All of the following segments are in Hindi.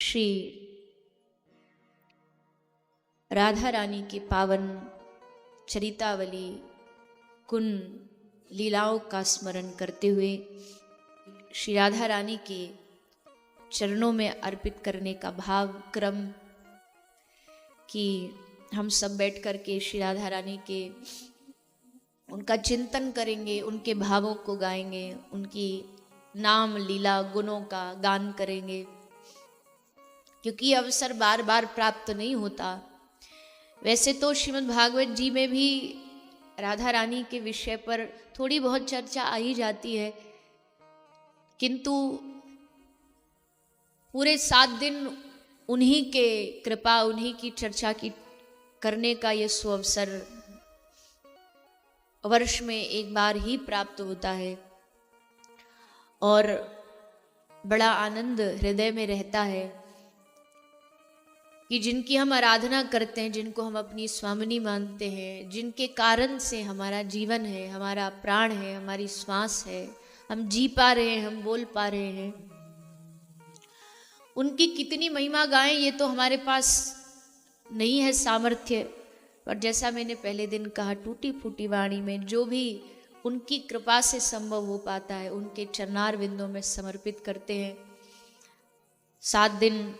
श्री राधा रानी की पावन चरितावली कुंद लीलाओं का स्मरण करते हुए श्री राधा रानी के चरणों में अर्पित करने का भाव क्रम कि हम सब बैठ कर के श्री राधा रानी के उनका चिंतन करेंगे, उनके भावों को गाएंगे, उनकी नाम लीला गुणों का गान करेंगे, क्योंकि ये अवसर बार बार प्राप्त नहीं होता। वैसे तो श्रीमद् भागवत जी में भी राधा रानी के विषय पर थोड़ी बहुत चर्चा आ ही जाती है, किंतु पूरे 7 दिन उन्हीं के कृपा, उन्हीं की चर्चा की करने का ये सुअवसर वर्ष में एक बार ही प्राप्त होता है और बड़ा आनंद हृदय में रहता है कि जिनकी हम आराधना करते हैं, जिनको हम अपनी स्वामिनी मानते हैं, जिनके कारण से हमारा जीवन है, हमारा प्राण है, हमारी श्वास है, हम जी पा रहे हैं, हम बोल पा रहे हैं, उनकी कितनी महिमा गाएं ये तो हमारे पास नहीं है सामर्थ्य। पर जैसा मैंने पहले दिन कहा, टूटी फूटी वाणी में जो भी उनकी कृपा से संभव हो पाता है उनके चरणार बिंदों में समर्पित करते हैं। 7 दिन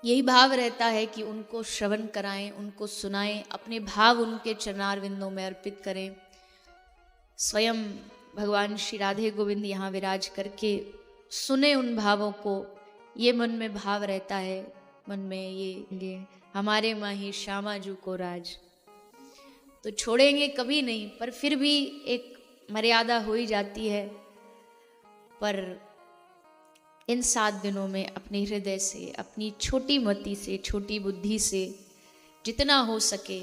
यही भाव रहता है कि उनको श्रवण कराएं, उनको सुनाएं, अपने भाव उनके चरणार बिंदों में अर्पित करें। स्वयं भगवान श्री राधे गोविंद यहाँ विराज करके सुने उन भावों को, ये मन में भाव रहता है, मन में ये हमारे माही श्यामा जू को राज, तो छोड़ेंगे कभी नहीं, पर फिर भी एक मर्यादा हो ही जाती है। पर इन 7 दिनों में अपने हृदय से, अपनी छोटी मति से, छोटी बुद्धि से जितना हो सके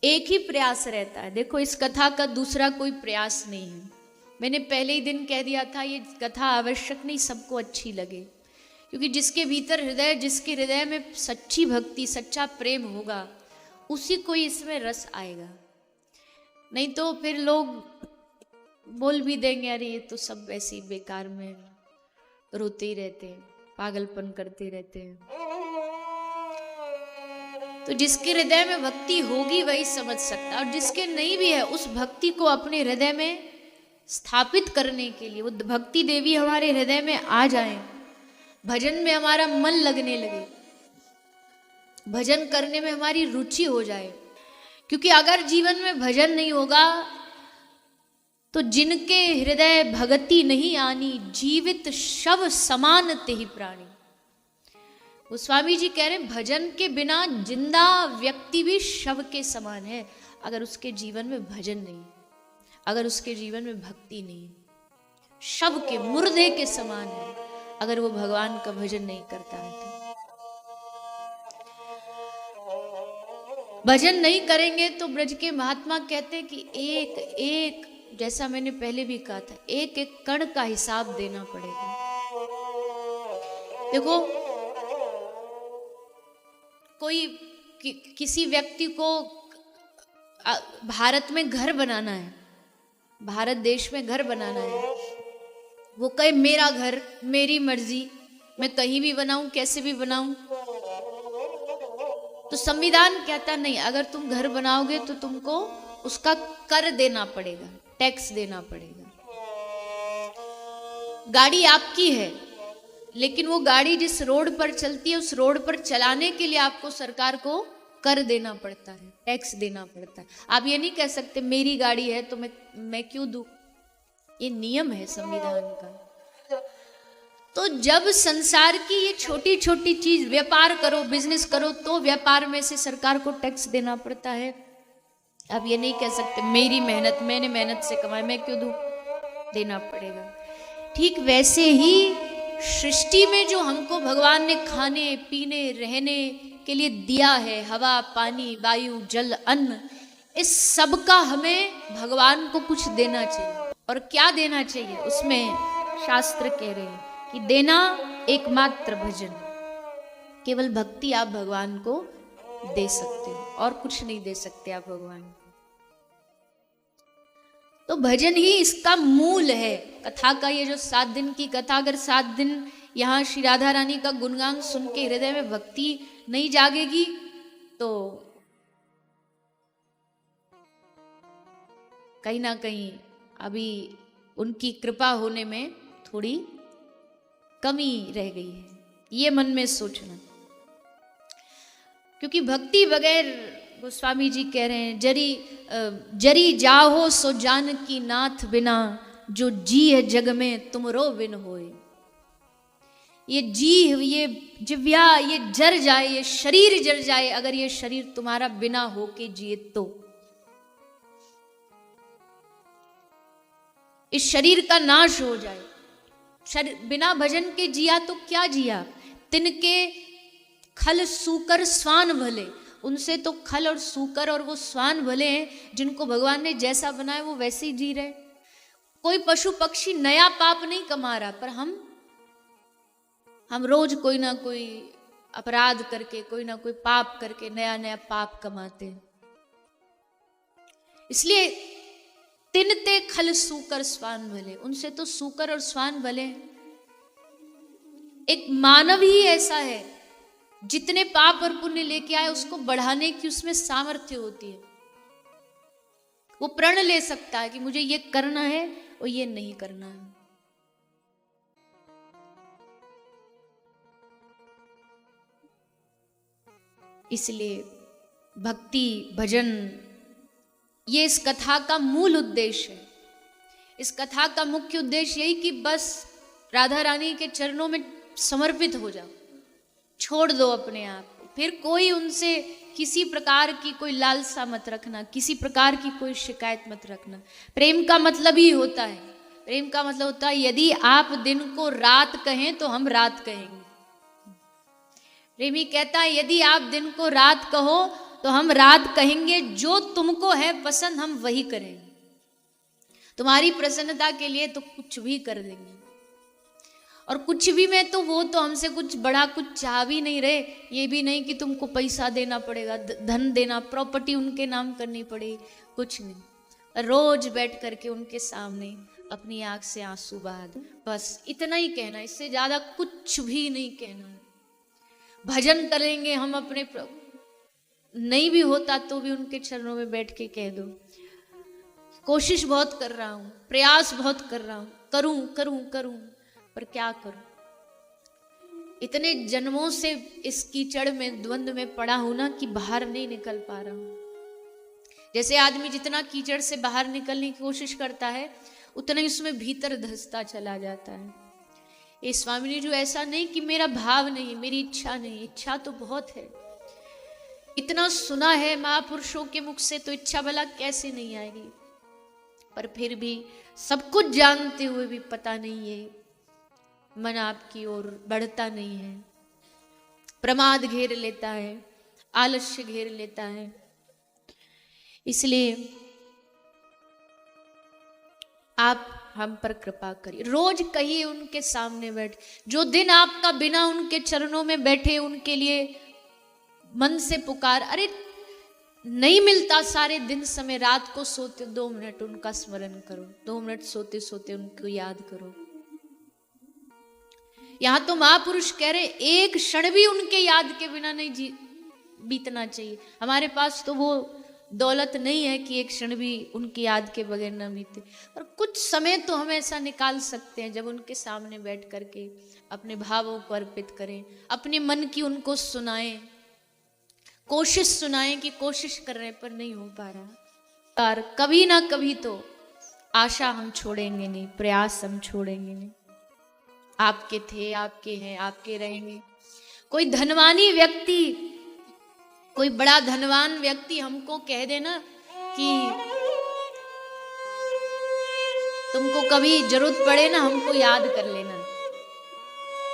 एक ही प्रयास रहता है। देखो, इस कथा का दूसरा कोई प्रयास नहीं है। मैंने पहले ही दिन कह दिया था, ये कथा आवश्यक नहीं सबको अच्छी लगे, क्योंकि जिसके भीतर हृदय, जिसके हृदय में सच्ची भक्ति, सच्चा प्रेम होगा, उसी को इसमें रस आएगा। नहीं तो फिर लोग बोल भी देंगे, अरे ये तो सब वैसे ही बेकार में रोते ही रहते हैं, पागलपन करते रहते हैं। तो जिसके हृदय में भक्ति होगी वही समझ सकता है, और जिसके नहीं भी है उस भक्ति को अपने हृदय में स्थापित करने के लिए वो भक्ति देवी हमारे हृदय में आ जाए, भजन में हमारा मन लगने लगे, भजन करने में हमारी रुचि हो जाए। क्योंकि अगर जीवन में भजन नहीं होगा तो जिनके हृदय भगति नहीं आनी, जीवित शव समान तेहि प्राणी। वो स्वामी जी कह रहे हैं, भजन के बिना जिंदा व्यक्ति भी शव के समान है। अगर उसके जीवन में भजन नहीं, अगर उसके जीवन में भक्ति नहीं, शव के, मुर्दे के समान है अगर वो भगवान का भजन नहीं करता है तो। भजन नहीं करेंगे तो ब्रज के महात्मा कहते हैं कि एक एक, जैसा मैंने पहले भी कहा था, एक एक कण का हिसाब देना पड़ेगा। देखो, कोई किसी व्यक्ति को भारत में घर बनाना है, भारत देश में घर बनाना है, वो कहे मेरा घर, मेरी मर्जी, मैं कहीं भी बनाऊं, कैसे भी बनाऊं, तो संविधान कहता नहीं, अगर तुम घर बनाओगे तो तुमको उसका कर देना पड़ेगा, टैक्स देना पड़ेगा। गाड़ी आपकी है, लेकिन वो गाड़ी जिस रोड पर चलती है उस रोड पर चलाने के लिए आपको सरकार को कर देना पड़ता है, टैक्स देना पड़ता है। आप ये नहीं कह सकते मेरी गाड़ी है तो मैं क्यों दूं, ये नियम है संविधान का। तो जब संसार की ये छोटी छोटी चीज, व्यापार करो, बिजनेस करो, तो व्यापार में से सरकार को टैक्स देना पड़ता है। अब ये नहीं कह सकते मेरी मेहनत, मैंने मेहनत से कमाई, मैं क्यों दूं, देना पड़ेगा। ठीक वैसे ही सृष्टि में जो हमको भगवान ने खाने पीने रहने के लिए दिया है, हवा पानी वायु जल अन्न, इस सब का हमें भगवान को कुछ देना चाहिए। और क्या देना चाहिए, उसमें शास्त्र कह रहे हैं कि देना एकमात्र भजन, केवल भक्ति आप भगवान को दे सकते हो, और कुछ नहीं दे सकते आप भगवान को। तो भजन ही इसका मूल है। कथा का ये जो 7 दिन की कथा, अगर 7 दिन यहाँ श्री राधा रानी का गुणगान सुन के हृदय में भक्ति नहीं जागेगी तो कहीं ना कहीं अभी उनकी कृपा होने में थोड़ी कमी रह गई है, ये मन में सोचना। क्योंकि भक्ति बगैर, गोस्वामी जी कह रहे हैं, जरी जाहो सो जानकी नाथ बिना, जो जी है जग में तुमरो बिन होए। ये जीव, ये जिव्या, ये जर जाए, ये शरीर जर जाए अगर ये शरीर तुम्हारा बिना हो के जिए तो। इस शरीर का नाश हो जाए, बिना भजन के जिया तो क्या जिया। तिनके खल सूकर स्वान भले, उनसे तो खल और सूकर और वो स्वान भले हैं, जिनको भगवान ने जैसा बनाया वो वैसे ही जी रहे। कोई पशु पक्षी नया पाप नहीं कमा रहा, पर हम रोज कोई ना कोई अपराध करके, कोई ना कोई पाप करके नया नया पाप कमाते हैं। इसलिए तिनते खल सूकर स्वान भले, उनसे तो सूकर और स्वान भले हैं। एक मानव ही ऐसा है, जितने पाप और पुण्य लेके आए उसको बढ़ाने की उसमें सामर्थ्य होती है। वो प्रण ले सकता है कि मुझे ये करना है और ये नहीं करना है। इसलिए भक्ति भजन ये इस कथा का मूल उद्देश्य है। इस कथा का मुख्य उद्देश्य यही कि बस राधा रानी के चरणों में समर्पित हो जाओ, छोड़ दो अपने आप को। फिर कोई उनसे किसी प्रकार की कोई लालसा मत रखना, किसी प्रकार की कोई शिकायत मत रखना। प्रेम का मतलब ही होता है, प्रेम का मतलब होता है यदि आप दिन को रात कहें तो हम रात कहेंगे। प्रेमी कहता है यदि आप दिन को रात कहो तो हम रात कहेंगे, जो तुमको है पसंद हम वही करेंगे। तुम्हारी प्रसन्नता के लिए तो कुछ भी कर देंगे। और कुछ भी में तो वो तो हमसे कुछ बड़ा कुछ चाह भी नहीं रहे। ये भी नहीं कि तुमको पैसा देना पड़ेगा, धन देना, प्रॉपर्टी उनके नाम करनी पड़ेगी, कुछ नहीं। रोज बैठ करके उनके सामने अपनी आंख से आंसू बहा दो, बस इतना ही कहना, इससे ज्यादा कुछ भी नहीं कहना। भजन करेंगे हम अपने नहीं भी होता तो भी उनके चरणों में बैठ के कह दो, कोशिश बहुत कर रहा हूं, प्रयास बहुत कर रहा हूं, करूं करूं करूं, पर क्या करूं। इतने जन्मों से इस कीचड़ में, द्वंद्व में पड़ा हूं ना कि बाहर नहीं निकल पा रहा हूं। जैसे आदमी जितना कीचड़ से बाहर निकलने की कोशिश करता है उतना ही उसमें भीतर धंसता चला जाता है। ये स्वामिनी जी ऐसा नहीं कि मेरा भाव नहीं, मेरी इच्छा नहीं, इच्छा तो बहुत है। इतना सुना है महापुरुषों के मुख से तो इच्छा भला कैसे नहीं आएगी। पर फिर भी सब कुछ जानते हुए भी पता नहीं है, मन आपकी ओर बढ़ता नहीं है, प्रमाद घेर लेता है, आलस्य घेर लेता है। इसलिए आप हम पर कृपा करिए, रोज कहिए उनके सामने बैठ। जो दिन आपका बिना उनके चरणों में बैठे उनके लिए मन से पुकार, अरे नहीं मिलता सारे दिन समय, रात को सोते 2 मिनट उनका स्मरण करो, 2 मिनट सोते सोते उनको याद करो। यहां तो महापुरुष कह रहे एक क्षण भी उनके याद के बिना नहीं बीतना चाहिए। हमारे पास तो वो दौलत नहीं है कि एक क्षण भी उनकी याद के बगैर न बीते, पर कुछ समय तो हम ऐसा निकाल सकते हैं जब उनके सामने बैठ करके अपने भावों को अर्पित करें, अपने मन की उनको सुनाएं, कोशिश सुनाएं कि कोशिश कर रहे पर नहीं हो पा रहा। और कभी ना कभी तो आशा हम छोड़ेंगे नहीं, प्रयास हम छोड़ेंगे नहीं। आपके थे, आपके हैं, आपके रहेंगे। कोई धनवानी व्यक्ति, कोई बड़ा धनवान व्यक्ति हमको कह देना कि तुमको कभी जरूरत पड़े ना हमको याद कर लेना।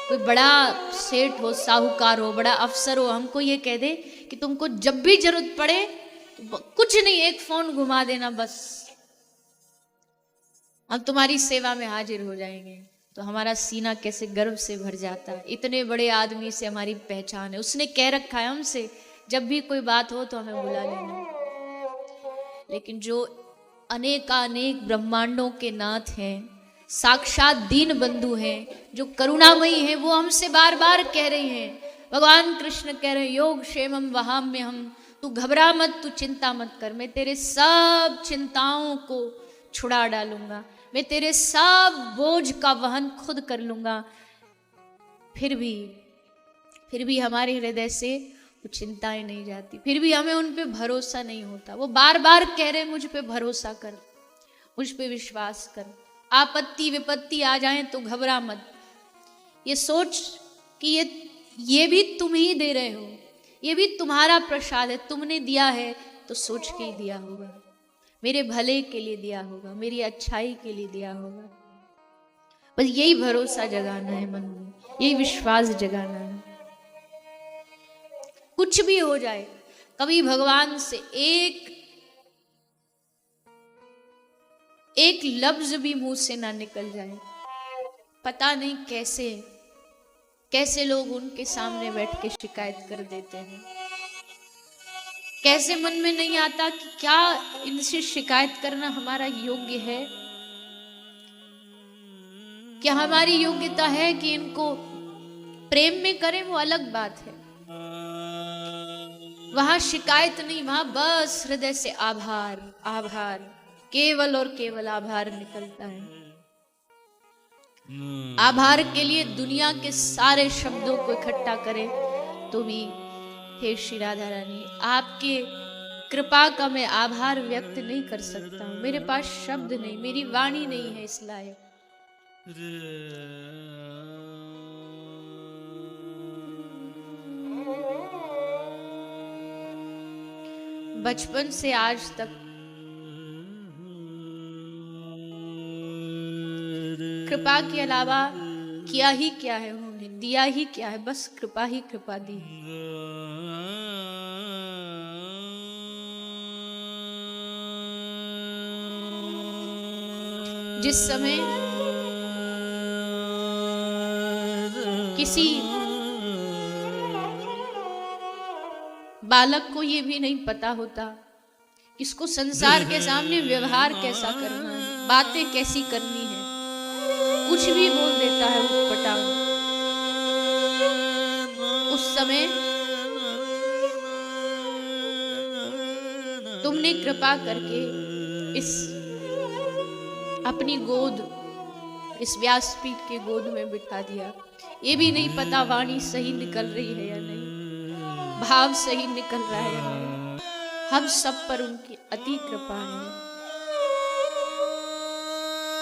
कोई बड़ा सेठ हो, साहूकार हो, बड़ा अफसर हो, हमको ये कह दे कि तुमको जब भी जरूरत पड़े तो कुछ नहीं, एक फोन घुमा देना, बस हम तुम्हारी सेवा में हाजिर हो जाएंगे। तो हमारा सीना कैसे गर्व से भर जाता है। इतने बड़े आदमी से हमारी पहचान है, उसने कह रखा है हमसे जब भी कोई बात हो तो हमें बुला लेना। लेकिन जो अनेकानेक ब्रह्मांडों के नाथ हैं, साक्षात दीन बंधु हैं, जो करुणामयी हैं, वो हमसे बार बार कह रहे हैं, भगवान कृष्ण कह रहे हैं, योग क्षेमम वहाम्य हम, तू घबरा मत, तू चिंता मत कर, मैं तेरे सब चिंताओं को छुड़ा डालूंगा, मैं तेरे सब बोझ का वहन खुद कर लूंगा। फिर भी हमारे हृदय से वो चिंताएं नहीं जाती, फिर भी हमें उन पे भरोसा नहीं होता। वो बार बार कह रहे मुझ पे भरोसा कर, मुझ पे विश्वास कर, आपत्ति विपत्ति आ जाए तो घबरा मत, ये सोच कि ये भी तुम ही दे रहे हो, ये भी तुम्हारा प्रसाद है, तुमने दिया है तो सोच के ही दिया होगा, मेरे भले के लिए दिया होगा, मेरी अच्छाई के लिए दिया होगा। बस यही भरोसा जगाना है मन में, यही विश्वास जगाना है। कुछ भी हो जाए, कभी भगवान से एक लफ्ज भी मुंह से ना निकल जाए, पता नहीं कैसे लोग उनके सामने बैठ के शिकायत कर देते हैं। कैसे मन में नहीं आता कि क्या इनसे शिकायत करना हमारा योग्य है? क्या हमारी योग्यता है कि इनको प्रेम में करें? वो अलग बात है, वहां शिकायत नहीं, वहां बस हृदय से आभार, आभार, केवल और केवल आभार निकलता है। आभार के लिए दुनिया के सारे शब्दों को इकट्ठा करें तो भी हे श्री राधा रानी, आपके कृपा का मैं आभार व्यक्त नहीं कर सकता हूं, मेरे पास शब्द नहीं, मेरी वाणी नहीं है इस लायक। बचपन से आज तक कृपा के अलावा किया ही क्या है उन्होंने, दिया ही क्या है, बस कृपा ही कृपा दी। जिस समय किसी बालक को ये भी नहीं पता होता इसको संसार के सामने व्यवहार कैसा करना है, बातें कैसी करनी है, कुछ भी बोल देता है उटपटांग। उस समय तुमने कृपा करके इस अपनी गोद, इस व्यासपीठ के गोद में बिठा दिया। ये भी नहीं पता वाणी सही निकल रही है या नहीं, भाव सही निकल रहा है या नहीं। हम सब पर उनकी अति कृपा है,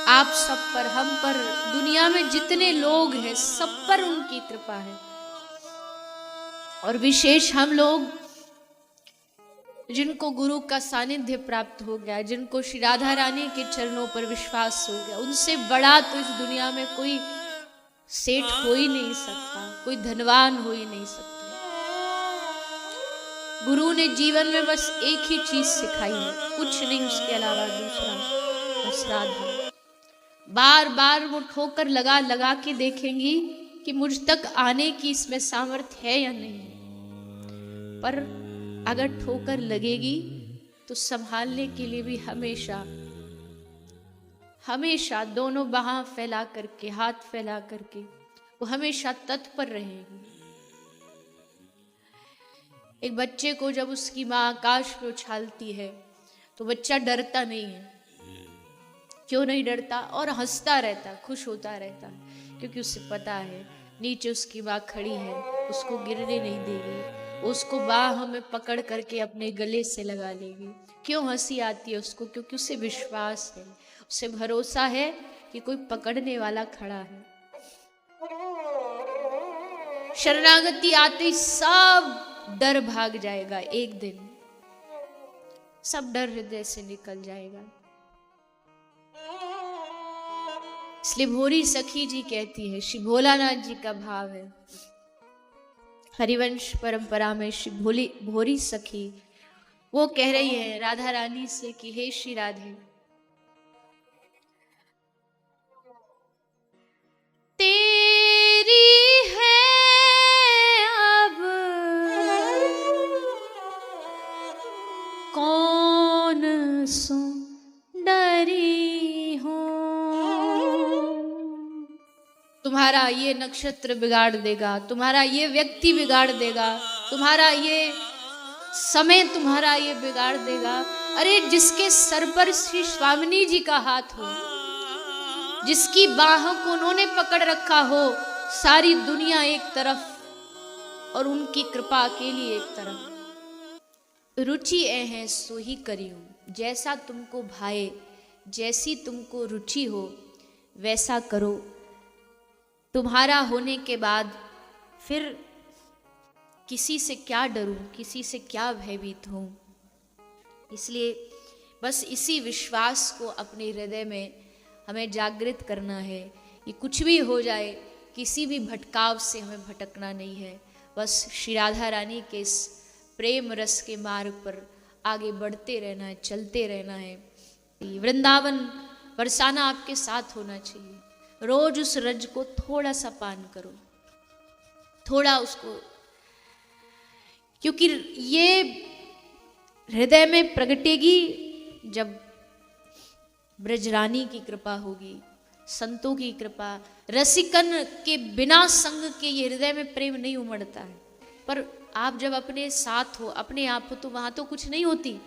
आप सब पर, हम पर, दुनिया में जितने लोग हैं सब पर उनकी कृपा है। और विशेष हम लोग जिनको गुरु का सानिध्य प्राप्त हो गया, जिनको श्री राधा रानी के चरणों पर विश्वास हो गया, उनसे बड़ा तो इस दुनिया में कोई सेठ हो ही नहीं सकता, कोई धनवान हो ही नहीं सकता। गुरु ने जीवन में बस एक ही चीज सिखाई है, कुछ नहीं उसके अलावा दूसरा, बस राधा। बार बार वो ठोकर लगा लगा के देखेंगी कि मुझ तक आने की इसमें सामर्थ्य है या नहीं, पर अगर ठोकर लगेगी तो संभालने के लिए भी हमेशा हमेशा दोनों बाह फैला करके, हाथ फैला करके वो हमेशा तत्पर रहेगी। एक बच्चे को जब उसकी माँ आकाश में उछालती है तो बच्चा डरता नहीं है। क्यों नहीं डरता? और हंसता रहता, खुश होता रहता, क्योंकि उसे पता है नीचे उसकी माँ खड़ी है, उसको गिरने नहीं देगी, उसको बाह में पकड़ करके अपने गले से लगा लेगी। क्यों हंसी आती है उसको? क्योंकि उसे विश्वास है, उसे भरोसा है कि कोई पकड़ने वाला खड़ा है। शरणागति आते ही सब डर भाग जाएगा, एक दिन सब डर हृदय से निकल जाएगा। इसलिए भोरी सखी जी कहती है, श्री भोलानाथ जी का भाव है हरिवंश परंपरा में, श्री भोरी सखी वो कह रही है राधा रानी से कि हे श्री राधे, तेरी है अब कौन सो डरी हो, तुम्हारा ये नक्षत्र बिगाड़ देगा, तुम्हारा ये व्यक्ति बिगाड़ देगा, तुम्हारा ये समय तुम्हारा ये बिगाड़ देगा। अरे जिसके सर पर श्री स्वामिनी जी का हाथ हो, जिसकी बाहों को उन्होंने पकड़ रखा हो, सारी दुनिया एक तरफ और उनकी कृपा अकेली एक तरफ। रुचि ऐ है सो ही करियो, जैसा तुमको भाए, जैसी तुमको रुचि हो वैसा करो। तुम्हारा होने के बाद फिर किसी से क्या डरूं, किसी से क्या भयभीत हूं। इसलिए बस इसी विश्वास को अपने हृदय में हमें जागृत करना है कि कुछ भी हो जाए, किसी भी भटकाव से हमें भटकना नहीं है। बस श्री राधा रानी के इस प्रेम रस के मार्ग पर आगे बढ़ते रहना है, चलते रहना है। वृंदावन बरसाना आपके साथ होना चाहिए। रोज उस रज को थोड़ा सा पान करो, थोड़ा उसको, क्योंकि ये हृदय में प्रगटेगी जब ब्रजरानी की कृपा होगी, संतों की कृपा। रसिकन के बिना संग के ये हृदय में प्रेम नहीं उमड़ता है। पर आप जब अपने साथ हो, अपने आप हो, तो वहां तो कुछ नहीं होती।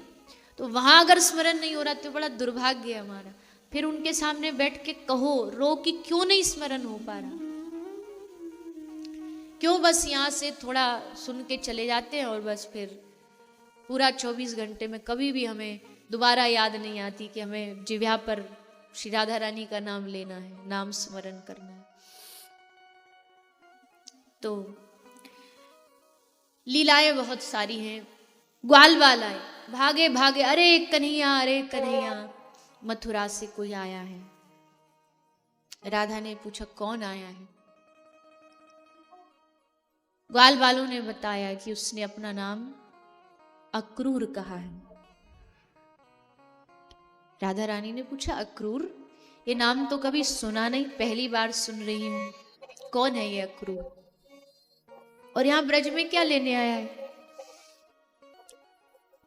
तो वहां अगर स्मरण नहीं हो रहा तो बड़ा दुर्भाग्य है हमारा। फिर उनके सामने बैठ के कहो, रो कि क्यों नहीं स्मरण हो पा रहा, क्यों बस यहाँ से थोड़ा सुन के चले जाते हैं और बस फिर पूरा 24 घंटे में कभी भी हमें दोबारा याद नहीं आती कि हमें जिह्वा पर श्री राधा रानी का नाम लेना है, नाम स्मरण करना है। तो लीलाएं बहुत सारी हैं। ग्वाल बाल आए, भागे भागे, अरे कन्हैया, अरे कन्हैया, मथुरा से कोई आया है। राधा ने पूछा कौन आया है। ग्वाल बालों ने बताया कि उसने अपना नाम अक्रूर कहा है। राधा रानी ने पूछा अक्रूर, ये नाम तो कभी सुना नहीं, पहली बार सुन रही हूं, कौन है ये अक्रूर, और यहां ब्रज में क्या लेने आया है।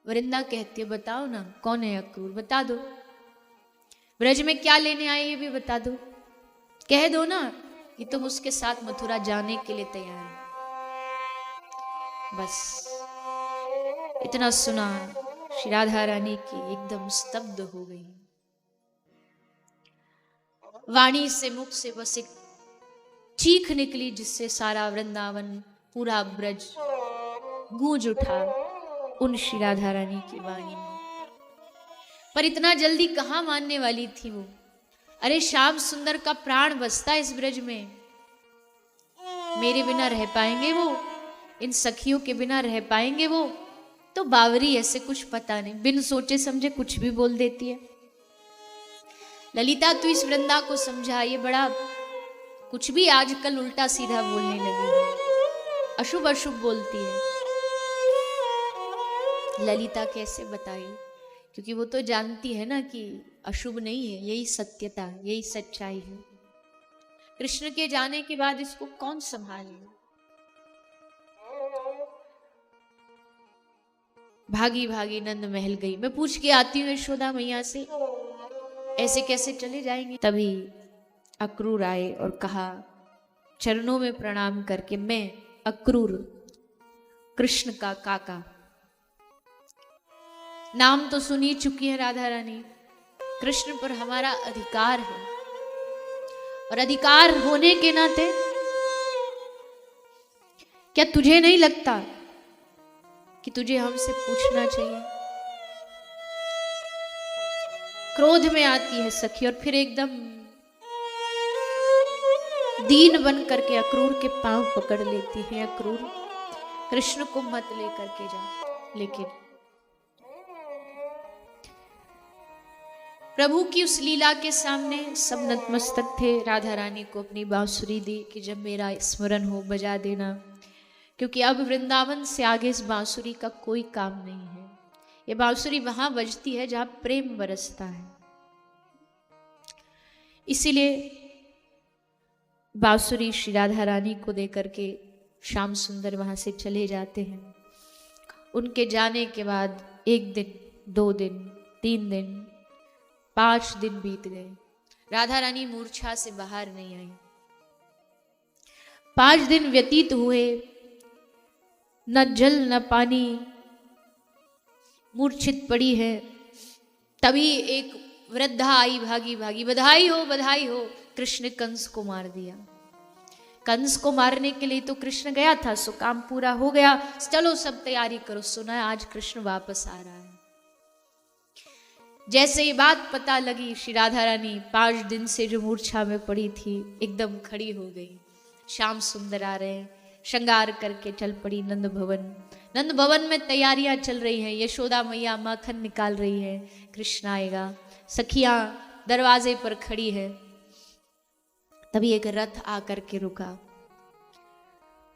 वृंदा कहती है बताओ ना कौन है अक्रूर, बता दो, ब्रज में क्या लेने आए ये भी बता दो, कह दो ना कि तुम उसके साथ मथुरा जाने के लिए तैयार हो। बस इतना सुना, श्री राधा रानी की एकदम स्तब्ध हो गई। वाणी से, मुख से बस एक चीख निकली जिससे सारा वृंदावन, पूरा ब्रज गूंज उठा उन श्री राधा रानी की वाणी में। पर इतना जल्दी कहां मानने वाली थी वो। अरे श्याम सुंदर का प्राण बसता इस ब्रज में, मेरे बिना रह पाएंगे वो, इन सखियों के बिना रह पाएंगे वो। तो बावरी ऐसे कुछ पता नहीं, बिन सोचे समझे कुछ भी बोल देती है। ललिता तू इस वृंदा को समझा, ये बड़ा कुछ भी आजकल उल्टा सीधा बोलने लगी है, अशुभ अशुभ बोलती है। ललिता कैसे बताई, क्योंकि वो तो जानती है ना कि अशुभ नहीं है, यही सत्यता, यही सच्चाई है। कृष्ण के जाने के बाद इसको कौन संभाले। भागी भागी नंद महल गई, मैं पूछ के आती हूँ यशोदा मैया से, ऐसे कैसे चले जाएंगे। तभी अक्रूर आए और कहा चरणों में प्रणाम करके, मैं अक्रूर, कृष्ण का काका। नाम तो सुन ही चुकी है राधा रानी। कृष्ण पर हमारा अधिकार है, और अधिकार होने के नाते क्या तुझे नहीं लगता कि तुझे हमसे पूछना चाहिए। क्रोध में आती है सखी और फिर एकदम दीन बन करके अक्रूर के पांव पकड़ लेती है। अक्रूर, कृष्ण को मत लेकर के जा। लेकिन प्रभु की उस लीला के सामने सब नतमस्तक थे। राधा रानी को अपनी बांसुरी दी कि जब मेरा स्मरण हो बजा देना, क्योंकि अब वृंदावन से आगे इस बांसुरी का कोई काम नहीं है। ये बांसुरी वहां बजती है जहां प्रेम बरसता है। इसीलिए बांसुरी श्री राधा रानी को देकर के श्याम सुंदर वहां से चले जाते हैं। उनके जाने के बाद 1 दिन, 2 दिन, 3 दिन, 5 दिन बीत गए। राधा रानी मूर्छा से बाहर नहीं आई। 5 दिन व्यतीत हुए, न जल न पानी, मूर्छित पड़ी है। तभी एक वृद्धा आई भागी भागी, बधाई हो, कृष्ण ने कंस को मार दिया। कंस को मारने के लिए तो कृष्ण गया था, सो काम पूरा हो गया। चलो सब तैयारी करो, सुना है आज कृष्ण वापस आ रहा है। जैसे ये बात पता लगी, श्री राधा रानी 5 दिन से जो मूर्छा में पड़ी थी एकदम खड़ी हो गई। श्याम सुंदर आ रहे हैं, श्रृंगार करके चल पड़ी नंद भवन। नंद भवन में तैयारियां चल रही हैं, यशोदा मैया माखन निकाल रही है, कृष्ण आएगा। सखियां दरवाजे पर खड़ी है। तभी एक रथ आकर के रुका।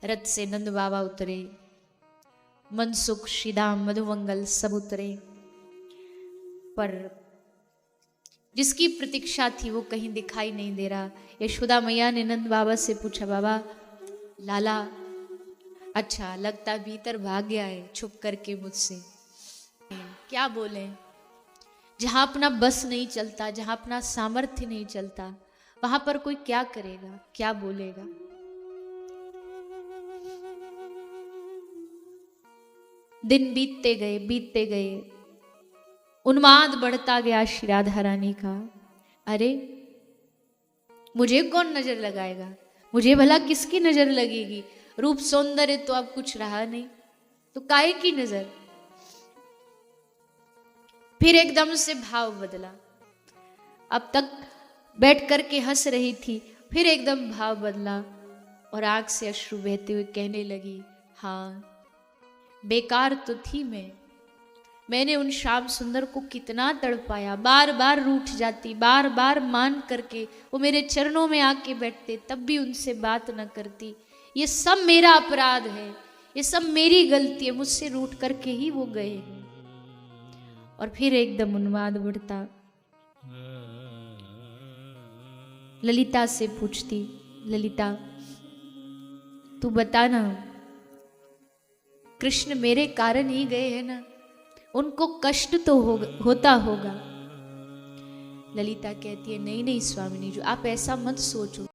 रथ से नंद बाबा उतरे, मनसुख श्रीदाम मधुमंगल सब उतरे, पर जिसकी प्रतीक्षा थी वो कहीं दिखाई नहीं दे रहा। यशोदा मैया ने नंद बाबा से पूछा, बाबा लाला, अच्छा लगता भीतर भाग गया है छुप करके मुझसे। क्या बोले, जहां अपना बस नहीं चलता, जहां अपना सामर्थ्य नहीं चलता, वहां पर कोई क्या करेगा, क्या बोलेगा। दिन बीतते गए, उन्माद बढ़ता गया श्री राधा रानी का। अरे मुझे कौन नजर लगाएगा, मुझे भला किसकी नजर लगेगी, रूप सौंदर्य तो अब कुछ रहा नहीं, तो काहे की नजर। फिर एकदम से भाव बदला। अब तक बैठ करके हंस रही थी, फिर एकदम भाव बदला और आंख से अश्रु बहते हुए कहने लगी, हाँ बेकार तो थी मैंने उन श्याम सुंदर को कितना तड़पाया, बार बार रूठ जाती, बार बार मान करके वो मेरे चरणों में आके बैठते, तब भी उनसे बात न करती। ये सब मेरा अपराध है, ये सब मेरी गलती है, मुझसे रूठ करके ही वो गए। और फिर एकदम उन्माद बढ़ता। ललिता से पूछती, ललिता तू बता ना, कृष्ण मेरे कारण ही गए हैं ना, उनको कष्ट तो होता होगा। ललिता कहती है, नहीं नहीं स्वामिनी जी, आप ऐसा मत सोचो।